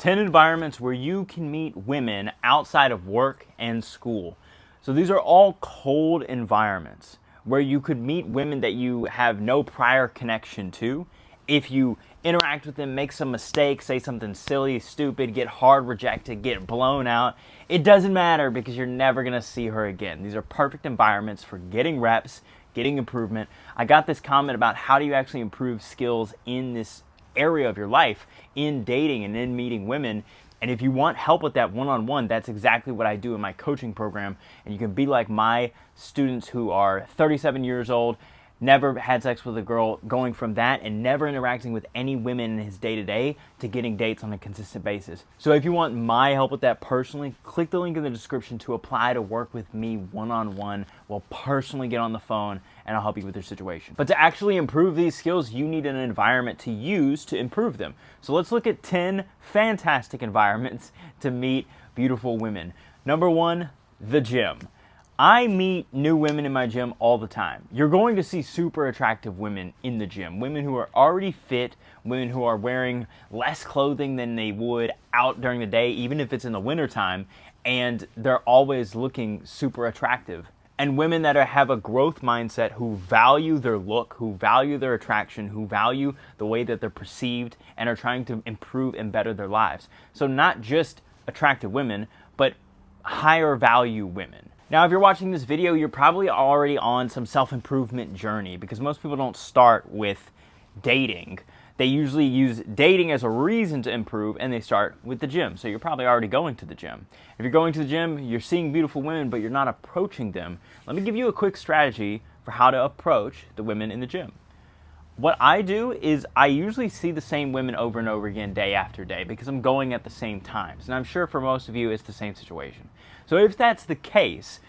10 environments where you can meet women outside of work and school. So these are all cold environments where you could meet women that you have no prior connection to. If you interact with them, make some mistakes, say something silly, stupid, get hard rejected, get blown out, it doesn't matter because you're never going to see her again. These are perfect environments for getting reps, getting improvement. I got this comment about how do you actually improve skills in this area of your life, in dating and in meeting women. And if you want help with that one-on-one, that's exactly what I do in my coaching program. And you can be like my students who are 37 years old, never had sex with a girl, going from that and never interacting with any women in his day-to-day to getting dates on a consistent basis. So if you want my help with that personally, click the link in the description to apply to work with me one-on-one. We'll personally get on the phone and I'll help you with your situation. But to actually improve these skills, you need an environment to use to improve them. So let's look at 10 fantastic environments to meet beautiful women. Number 1, the gym. I meet new women in my gym all the time. You're going to see super attractive women in the gym. Women who are already fit, women who are wearing less clothing than they would out during the day, even if it's in the wintertime, and they're always looking super attractive. And women that have a growth mindset, who value their look, who value their attraction, who value the way that they're perceived, and are trying to improve and better their lives. So not just attractive women, but higher value women. Now, if you're watching this video, you're probably already on some self-improvement journey because most people don't start with dating. They usually use dating as a reason to improve, and they start with the gym. So you're probably already going to the gym. If you're going to the gym, you're seeing beautiful women, but you're not approaching them. Let me give you a quick strategy for how to approach the women in the gym. What I do is I usually see the same women over and over again day after day because I'm going at the same times. And I'm sure for most of you, it's the same situation. So if that's the case,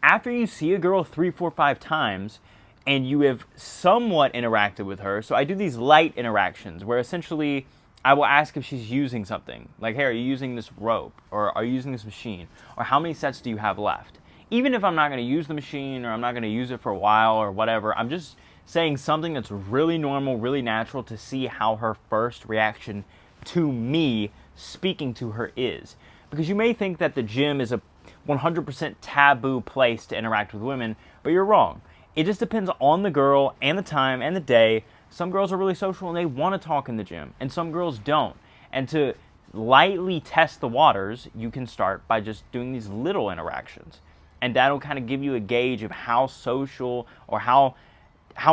after you see a girl 3, 4, 5 times and you have somewhat interacted with her, so I do these light interactions where essentially I will ask if she's using something. Like, hey, are you using this rope? Or are you using this machine? Or how many sets do you have left? Even if I'm not going to use the machine or I'm not going to use it for a while or whatever, I'm just saying something that's really normal, really natural to see how her first reaction to me speaking to her is. Because you may think that the gym is a 100% taboo place to interact with women, but you're wrong. It just depends on the girl and the time and the day. Some girls are really social and they want to talk in the gym, and some girls don't. And to lightly test the waters, you can start by just doing these little interactions. And that'll kind of give you a gauge of how social or how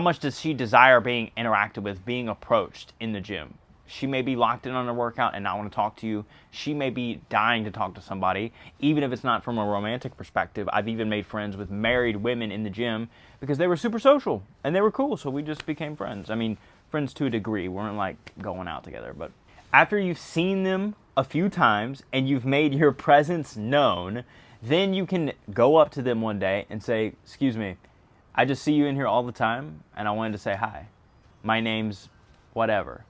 much does she desire being interacted with, being approached in the gym. She may be locked in on her workout and not want to talk to you. She may be dying to talk to somebody, even if it's not from a romantic perspective. I've even made friends with married women in the gym because they were super social and they were cool, so we just became friends. I mean, friends to a degree. We weren't like going out together. But after you've seen them a few times and you've made your presence known, then you can go up to them one day and say, "Excuse me, I just see you in here all the time and I wanted to say hi. My name's whatever."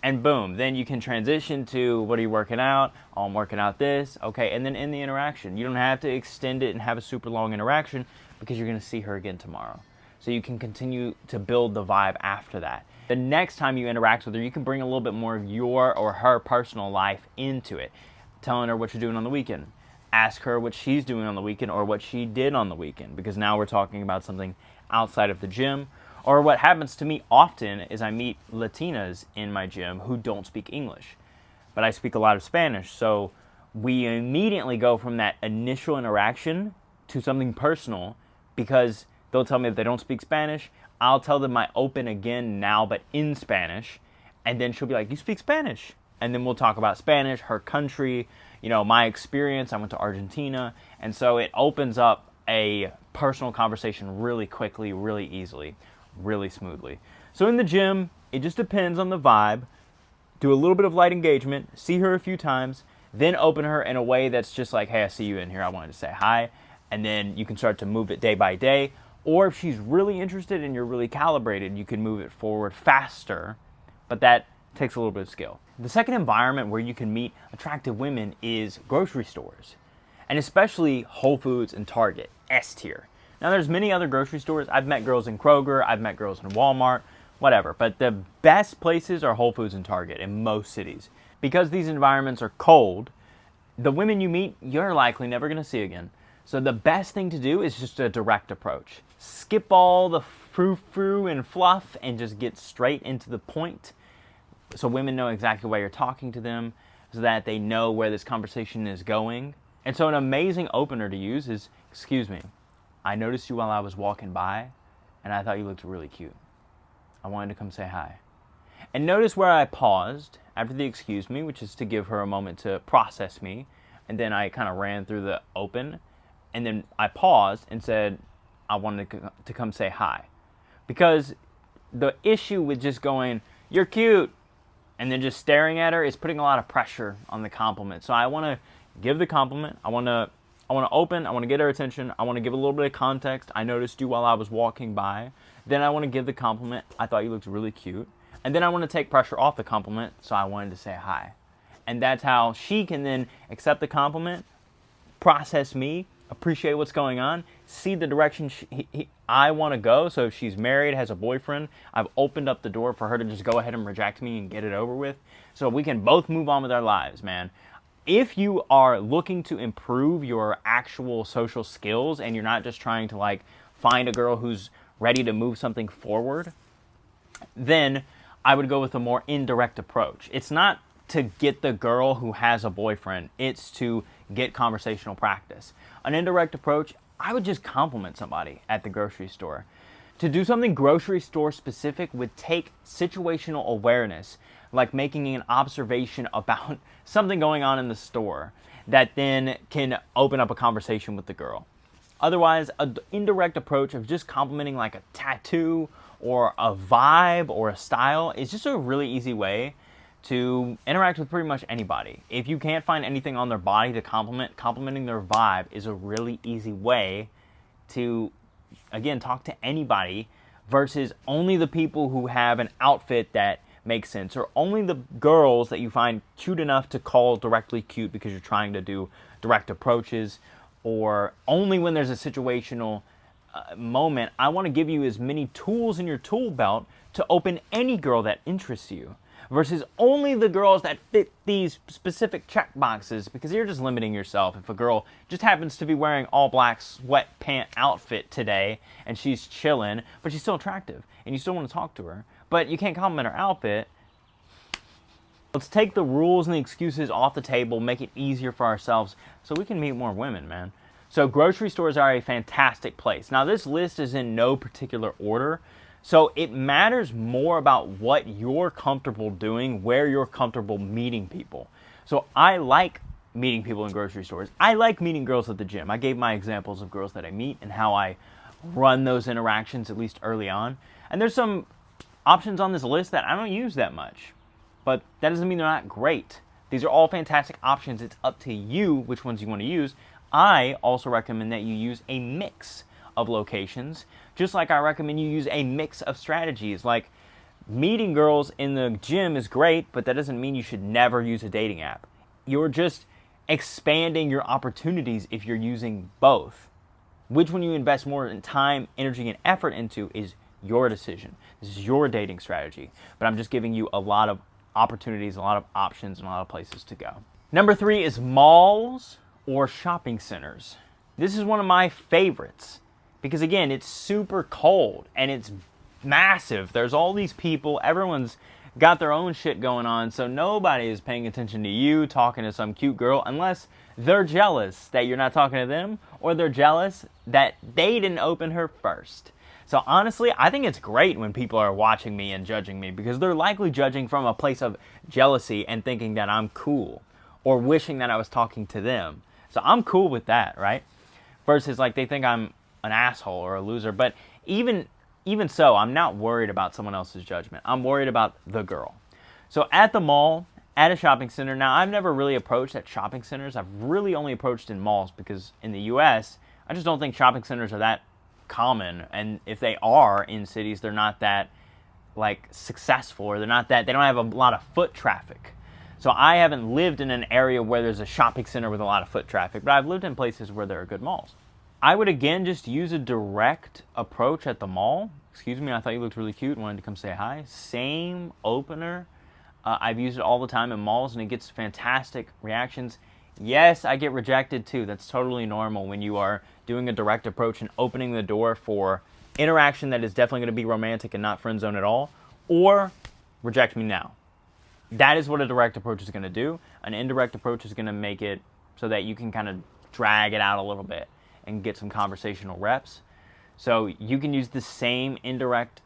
And boom, then you can transition to, what are you working out? Oh, I'm working out this. Okay, and then end the interaction. You don't have to extend it and have a super long interaction because you're going to see her again tomorrow. So you can continue to build the vibe after that. The next time you interact with her, you can bring a little bit more of your or her personal life into it. Telling her what you're doing on the weekend. Ask her what she's doing on the weekend or what she did on the weekend, because now we're talking about something outside of the gym. Or what happens to me often is I meet Latinas in my gym who don't speak English, but I speak a lot of Spanish. So we immediately go from that initial interaction to something personal because they'll tell me that they don't speak Spanish. I'll tell them I open again now, but in Spanish. And then she'll be like, "You speak Spanish?" And then we'll talk about Spanish, her country, my experience. I went to Argentina. And so it opens up a personal conversation really quickly, really easily, really smoothly. So in the gym, it just depends on the vibe. Do a little bit of light engagement, see her a few times, then open her in a way that's just like, "Hey, I see you in here. I wanted to say hi." And then you can start to move it day by day. Or if she's really interested and you're really calibrated, you can move it forward faster. But that takes a little bit of skill. The second environment where you can meet attractive women is grocery stores, and especially Whole Foods and Target, S tier. Now there's many other grocery stores. I've met girls in Kroger, I've met girls in Walmart, whatever. But the best places are Whole Foods and Target in most cities. because these environments are cold, the women you meet, you're likely never going to see again. So the best thing to do is just a direct approach. Skip all the frou-frou and fluff and just get straight into the point, so women know exactly why you're talking to them, so that they know where this conversation is going. And so an amazing opener to use is, excuse me, I noticed you while I was walking by, and I thought you looked really cute. I wanted to come say hi. And notice where I paused after the excuse me, which is to give her a moment to process me, and then I kind of ran through the open, and then I paused and said, I wanted to come say hi. Because the issue with just going, you're cute, and then just staring at her is putting a lot of pressure on the compliment. So I want to give the compliment. I want to open. I want to get her attention. I want to give a little bit of context. I noticed you while I was walking by. Then I want to give the compliment. I thought you looked really cute. And then I want to take pressure off the compliment, so I wanted to say hi. And that's how she can then accept the compliment, process me, appreciate what's going on, see the direction I want to go. So if she's married, has a boyfriend, I've opened up the door for her to just go ahead and reject me and get it over with, so we can both move on with our lives, man. If you are looking to improve your actual social skills and you're not just trying to like find a girl who's ready to move something forward, then I would go with a more indirect approach. It's not to get the girl who has a boyfriend. It's to get conversational practice. An indirect approach, I would just compliment somebody at the grocery store. To do something grocery store specific would take situational awareness, like making an observation about something going on in the store that then can open up a conversation with the girl. Otherwise, an indirect approach of just complimenting like a tattoo or a vibe or a style is just a really easy way to interact with pretty much anybody. If you can't find anything on their body to compliment, complimenting their vibe is a really easy way to, again, talk to anybody versus only the people who have an outfit that makes sense, or only the girls that you find cute enough to call directly cute because you're trying to do direct approaches, or only when there's a situational moment. I want to give you as many tools in your tool belt to open any girl that interests you, versus only the girls that fit these specific check boxes, because you're just limiting yourself. If a girl just happens to be wearing all black sweat pant outfit today and she's chilling, but she's still attractive and you still want to talk to her, but you can't compliment her outfit, let's take the rules and the excuses off the table, make it easier for ourselves so we can meet more women, man. So grocery stores are a fantastic place. Now this list is in no particular order, so it matters more about what you're comfortable doing, where you're comfortable meeting people. So I like meeting people in grocery stores. I like meeting girls at the gym. I gave my examples of girls that I meet and how I run those interactions, at least early on. And there's some options on this list that I don't use that much, but that doesn't mean they're not great. These are all fantastic options. It's up to you which ones you want to use. I also recommend that you use a mix of locations, just like I recommend you use a mix of strategies. Like, meeting girls in the gym is great, but that doesn't mean you should never use a dating app. You're just expanding your opportunities if you're using both. Which one you invest more in time, energy, and effort into is your decision. This is your dating strategy. But I'm just giving you a lot of opportunities, a lot of options, and a lot of places to go. Number 3 is malls or shopping centers. This is one of my favorites because, again, it's super cold and it's massive. There's all these people. Everyone's got their own shit going on, so nobody is paying attention to you talking to some cute girl unless they're jealous that you're not talking to them, or they're jealous that they didn't open her first. So honestly, I think it's great when people are watching me and judging me, because they're likely judging from a place of jealousy and thinking that I'm cool, or wishing that I was talking to them. So I'm cool with that, right? Versus like they think I'm an asshole or a loser. But even so, I'm not worried about someone else's judgment. I'm worried about the girl. So at the mall, at a shopping center, now I've never really approached at shopping centers. I've really only approached in malls because in the US, I just don't think shopping centers are that common. And if they are in cities, they're not that like successful, or they don't have a lot of foot traffic. So I haven't lived in an area where there's a shopping center with a lot of foot traffic, but I've lived in places where there are good malls. I would, again, just use a direct approach at the mall. Excuse me, I thought you looked really cute and wanted to come say hi. Same opener. I've used it all the time in malls, and it gets fantastic reactions. Yes, I get rejected too. That's totally normal when you are doing a direct approach and opening the door for interaction that is definitely going to be romantic and not friend zone at all, or reject me now. That is what a direct approach is going to do. An indirect approach is going to make it so that you can kind of drag it out a little bit and get some conversational reps. So you can use the same indirect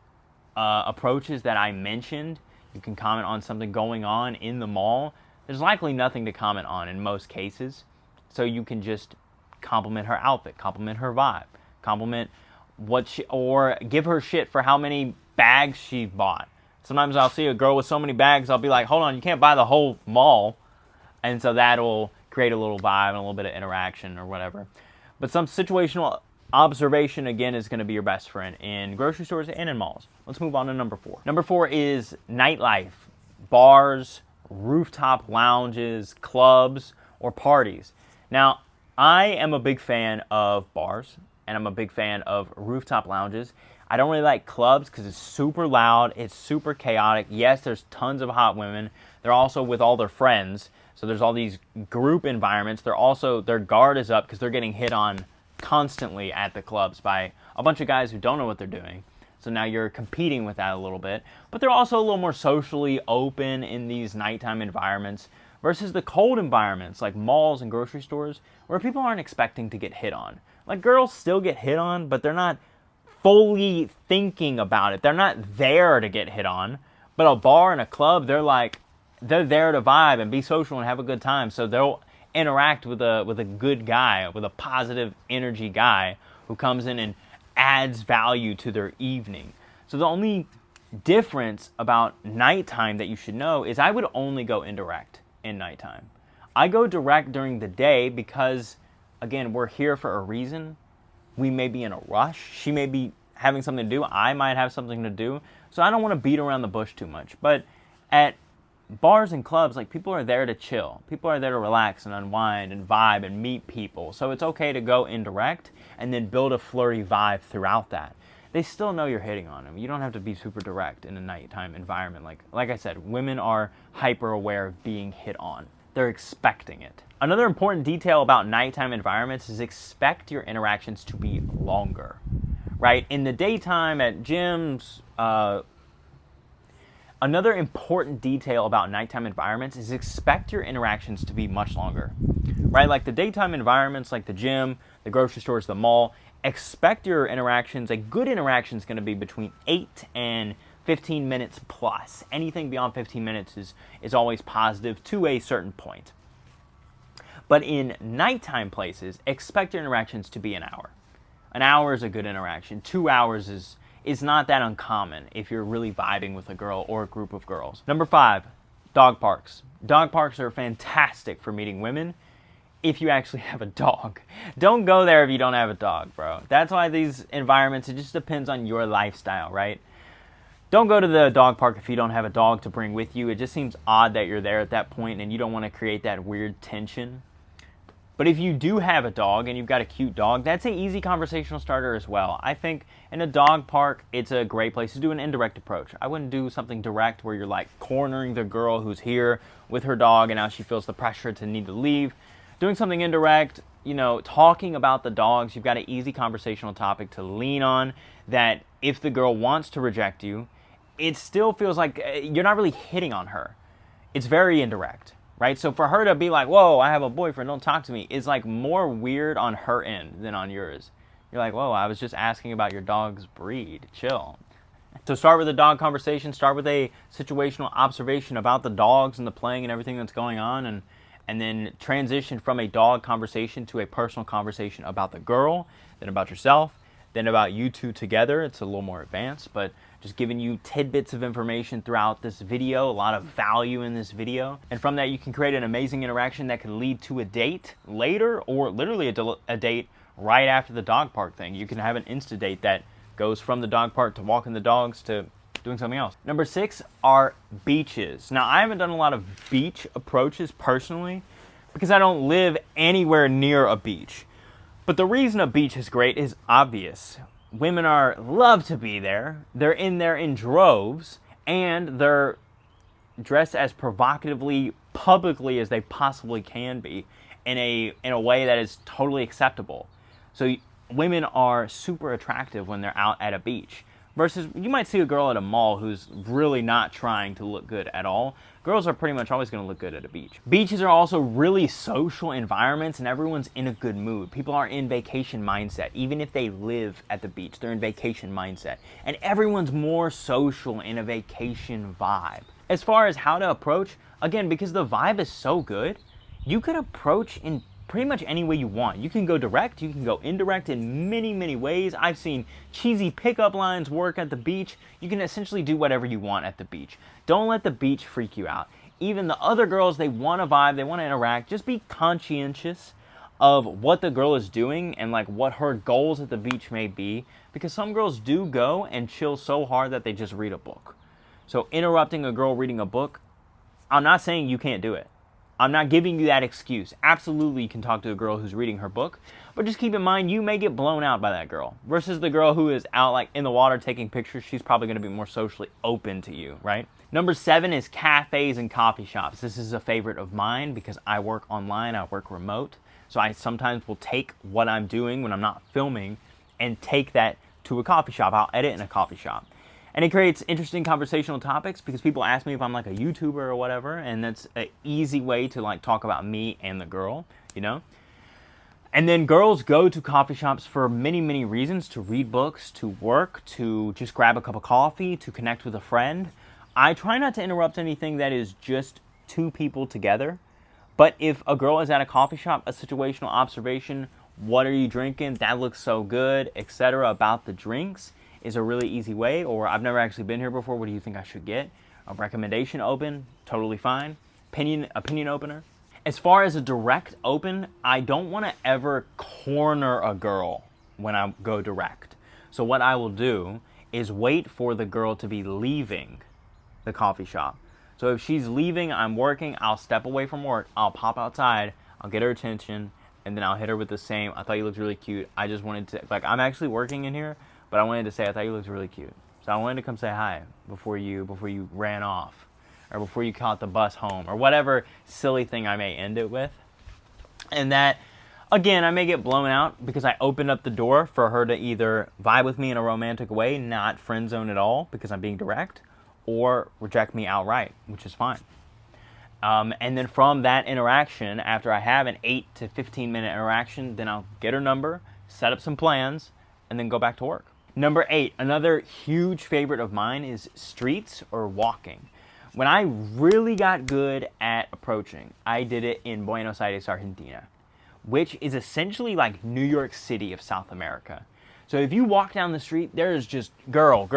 approaches that I mentioned. You can comment on something going on in the mall. There's likely nothing to comment on in most cases. So you can just compliment her outfit, compliment her vibe, compliment or give her shit for how many bags she bought. Sometimes I'll see a girl with so many bags, I'll be like, hold on, you can't buy the whole mall. And so that'll create a little vibe and a little bit of interaction or whatever. But some situational observation, again, is going to be your best friend in grocery stores and in malls. Let's move on to number 4. Number 4 is nightlife, bars, rooftop lounges, clubs, or parties. Now, I am a big fan of bars, and I'm a big fan of rooftop lounges. I don't really like clubs because it's super loud, it's super chaotic. Yes, there's tons of hot women. They're also with all their friends, so there's all these group environments. Their guard is up because they're getting hit on constantly at the clubs by a bunch of guys who don't know what they're doing. So now you're competing with that a little bit. But they're also a little more socially open in these nighttime environments versus the cold environments like malls and grocery stores where people aren't expecting to get hit on. Like, girls still get hit on, but they're not fully thinking about it. They're not there to get hit on. But a bar and a club, they're there to vibe and be social and have a good time. So they'll interact with a good guy, with a positive energy guy who comes in and adds value to their evening. So the only difference about nighttime that you should know is I would only go indirect in nighttime. I go direct during the day because, again, we're here for a reason. We may be in a rush. She may be having something to do. I might have something to do. So I don't want to beat around the bush too much. But at bars and clubs, like, people are there to chill. People are there to relax and unwind and vibe and meet people. So it's okay to go indirect and then build a flirty vibe throughout that. They still know you're hitting on them. You don't have to be super direct in a nighttime environment. Like I said, women are hyper aware of being hit on. They're expecting it. Another important detail about nighttime environments is expect your interactions to be longer, right? In the daytime at gyms, another important detail about nighttime environments is expect your interactions to be much longer, right? Like the daytime environments, like the gym, the grocery stores, the mall, expect your interactions, a good interaction is going to be between 8 and 15 minutes plus. Anything beyond 15 minutes is always positive to a certain point. But in nighttime places, expect your interactions to be an hour. An hour is a good interaction. 2 hours is not that uncommon if you're really vibing with a girl or a group of girls. Number 5, dog parks. Dog parks are fantastic for meeting women if you actually have a dog. Don't go there if you don't have a dog, bro. That's why these environments, it just depends on your lifestyle, right? Don't go to the dog park if you don't have a dog to bring with you. It just seems odd that you're there at that point and you don't want to create that weird tension. But if you do have a dog and you've got a cute dog, that's an easy conversational starter as well. I think in a dog park, it's a great place to do an indirect approach. I wouldn't do something direct where you're like cornering the girl who's here with her dog and now she feels the pressure to need to leave. Doing something indirect, talking about the dogs, you've got an easy conversational topic to lean on that if the girl wants to reject you, it still feels like you're not really hitting on her. It's very indirect. Right? So for her to be like, whoa, I have a boyfriend, don't talk to me, is like more weird on her end than on yours. You're like, whoa, I was just asking about your dog's breed. Chill. So start with a dog conversation, start with a situational observation about the dogs and the playing and everything that's going on, and then transition from a dog conversation to a personal conversation about the girl, then about yourself, then about you two together. It's a little more advanced, but just giving you tidbits of information throughout this video, a lot of value in this video. And from that, you can create an amazing interaction that can lead to a date later or literally a date right after the dog park thing. You can have an Insta date that goes from the dog park to walking the dogs to doing something else. Number 6 are beaches. Now, I haven't done a lot of beach approaches personally because I don't live anywhere near a beach. But the reason a beach is great is obvious. Women love to be there. They're in there in droves, and they're dress as provocatively publicly as they possibly can be in a way that is totally acceptable. So women are super attractive when they're out at a beach. Versus, you might see a girl at a mall who's really not trying to look good at all. Girls are pretty much always going to look good at a beach. Beaches are also really social environments, and everyone's in a good mood. People are in vacation mindset. Even if they live at the beach, they're in vacation mindset. And everyone's more social in a vacation vibe. As far as how to approach, again, because the vibe is so good, you could approach in pretty much any way you want. You can go direct, you can go indirect in many, many ways. I've seen cheesy pickup lines work at the beach. You can essentially do whatever you want at the beach. Don't let the beach freak you out. Even the other girls, they want to vibe, they want to interact. Just be conscientious of what the girl is doing and like what her goals at the beach may be, because some girls do go and chill so hard that they just read a book. So interrupting a girl reading a book, I'm not saying you can't do it. I'm not giving you that excuse. Absolutely, you can talk to a girl who's reading her book, but just keep in mind you may get blown out by that girl. Versus the girl who is out like in the water taking pictures, she's probably going to be more socially open to you, right? Number 7 is cafes and coffee shops. This is a favorite of mine because I work online, I work remote. So I sometimes will take what I'm doing when I'm not filming and take that to a coffee shop. I'll edit in a coffee shop. And it creates interesting conversational topics because people ask me if I'm like a YouTuber or whatever, and that's an easy way to like talk about me and the girl, you know? And then girls go to coffee shops for many, many reasons: to read books, to work, to just grab a cup of coffee, to connect with a friend. I try not to interrupt anything that is just two people together. But if a girl is at a coffee shop, a situational observation, what are you drinking? That looks so good, etc. about the drinks is a really easy way. Or I've never actually been here before, what do you think I should get? A recommendation open, totally fine. Opinion opener. As far as a direct open, I don't want to ever corner a girl when I go direct. So what I will do is wait for the girl to be leaving the coffee shop. So if she's leaving, I'm working, I'll step away from work, I'll pop outside, I'll get her attention, and then I'll hit her with the same, I thought you looked really cute. I just wanted to, like, I'm actually working in here, but I wanted to say, I thought you looked really cute. So I wanted to come say hi before you ran off, or before you caught the bus home, or whatever silly thing I may end it with. And that, again, I may get blown out because I opened up the door for her to either vibe with me in a romantic way, not friend zone at all because I'm being direct, or reject me outright, which is fine. And then from that interaction, after I have an 8 to 15 minute interaction, then I'll get her number, set up some plans, and then go back to work. Number 8, another huge favorite of mine is streets or walking. When I really got good at approaching, I did it in Buenos Aires, Argentina, which is essentially like New York City of South America. So if you walk down the street, there's just girl,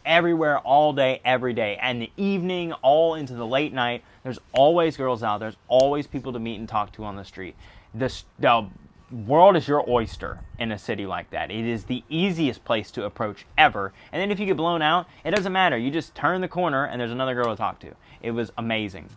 everywhere, all day, every day. And the evening, all into the late night, there's always girls out. There's always people to meet and talk to on the street. The world is your oyster in a city like that. It is the easiest place to approach ever. And then if you get blown out, it doesn't matter. You just turn the corner and there's another girl to talk to. It was amazing.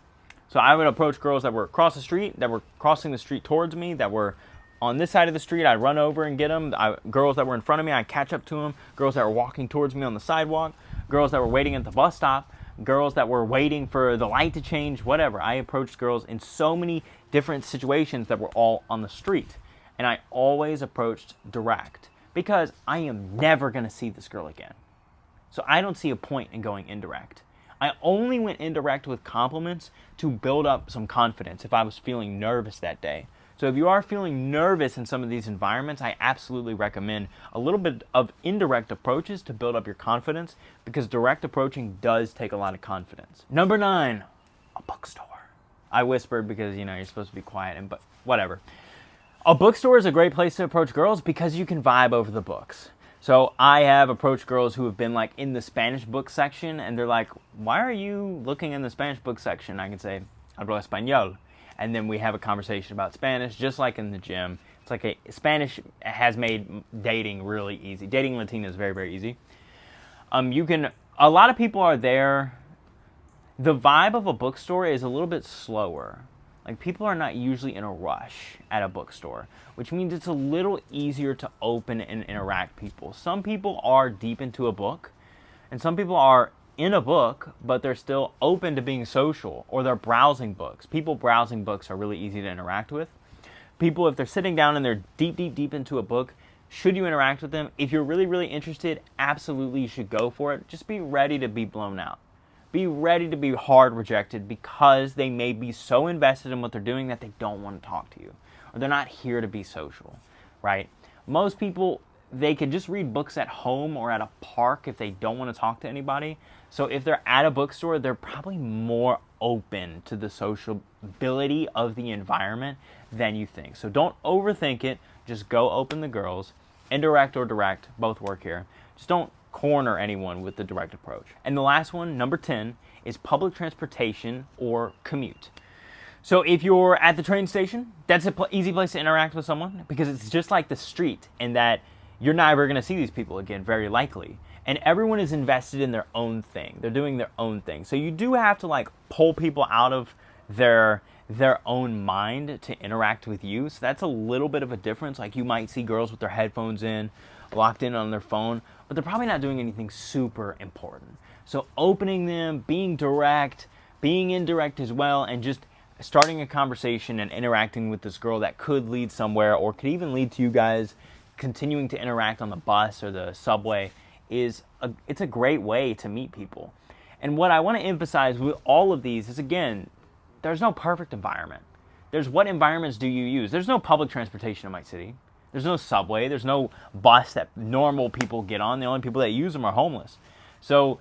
So I would approach girls that were across the street, that were crossing the street towards me, that were on this side of the street. I'd run over and get them. Girls that were in front of me, I'd catch up to them. Girls that were walking towards me on the sidewalk. Girls that were waiting at the bus stop. Girls that were waiting for the light to change, whatever. I approached girls in so many different situations that were all on the street. And I always approached direct because I am never going to see this girl again. So I don't see a point in going indirect. I only went indirect with compliments to build up some confidence if I was feeling nervous that day. So if you are feeling nervous in some of these environments, I absolutely recommend a little bit of indirect approaches to build up your confidence, because direct approaching does take a lot of confidence. Number 9, a bookstore. I whispered because, you're supposed to be quiet, but whatever. A bookstore is a great place to approach girls because you can vibe over the books. So I have approached girls who have been like in the Spanish book section, and they're like, why are you looking in the Spanish book section? I can say, hablo español. And then we have a conversation about Spanish, just like in the gym. It's like Spanish has made dating really easy. Dating Latina is very, very easy. A lot of people are there. The vibe of a bookstore is a little bit slower. Like, people are not usually in a rush at a bookstore, which means it's a little easier to open and interact people. Some people are deep into a book, and some people are in a book, but they're still open to being social, or they're browsing books. People browsing books are really easy to interact with. People, if they're sitting down and they're deep into a book, should you interact with them? If you're really interested, absolutely you should go for it. Just be ready to be blown out. Be ready to be hard rejected, because they may be so invested in what they're doing that they don't want to talk to you, or they're not here to be social, right? Most people, they can just read books at home or at a park if they don't want to talk to anybody. So if they're at a bookstore, they're probably more open to the sociability of the environment than you think. So don't overthink it. Just go open the girls. Indirect or direct, both work here. Just don't corner anyone with the direct approach. And the last one, number 10, is public transportation or commute. So if you're at the train station, that's an easy place to interact with someone, because it's just like the street in that you're never going to see these people again, very likely. And everyone is invested in their own thing. They're doing their own thing. So you do have to like pull people out of their own mind to interact with you. So that's a little bit of a difference. Like you might see girls with their headphones in, locked in on their phone, but they're probably not doing anything super important. So opening them, being direct, being indirect as well, and just starting a conversation and interacting with this girl that could lead somewhere, or could even lead to you guys continuing to interact on the bus or the subway, it's a great way to meet people. And what I want to emphasize with all of these is, again, there's no perfect environment. There's what environments do you use? There's no public transportation in my city. There's no subway. There's no bus that normal people get on. The only people that use them are homeless. So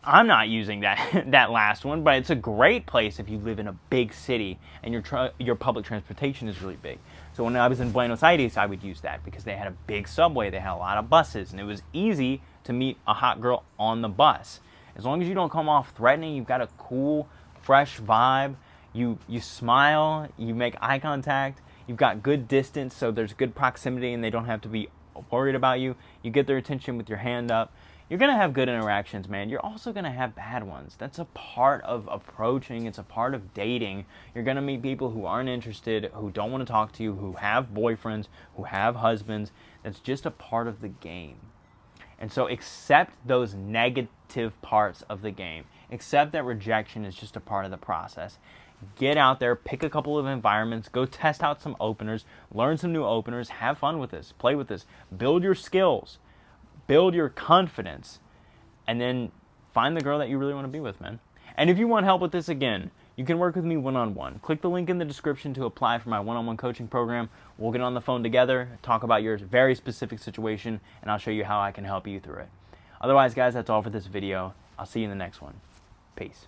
I'm not using that last one, but it's a great place if you live in a big city and your public transportation is really big. So when I was in Buenos Aires, I would use that because they had a big subway. They had a lot of buses, and it was easy to meet a hot girl on the bus. As long as you don't come off threatening, you've got a cool, fresh vibe, you smile, you make eye contact, you've got good distance, so there's good proximity and they don't have to be worried about you. You get their attention with your hand up. You're going to have good interactions, man. You're also going to have bad ones. That's a part of approaching. It's a part of dating. You're going to meet people who aren't interested, who don't want to talk to you, who have boyfriends, who have husbands. That's just a part of the game. And so accept those negative parts of the game. Accept that rejection is just a part of the process. Get out there, pick a couple of environments, go test out some openers, learn some new openers, have fun with this, play with this, build your skills. Build your confidence, and then find the girl that you really want to be with, man. And if you want help with this, again, you can work with me one-on-one. Click the link in the description to apply for my one-on-one coaching program. We'll get on the phone together, talk about your very specific situation, and I'll show you how I can help you through it. Otherwise, guys, that's all for this video. I'll see you in the next one. Peace.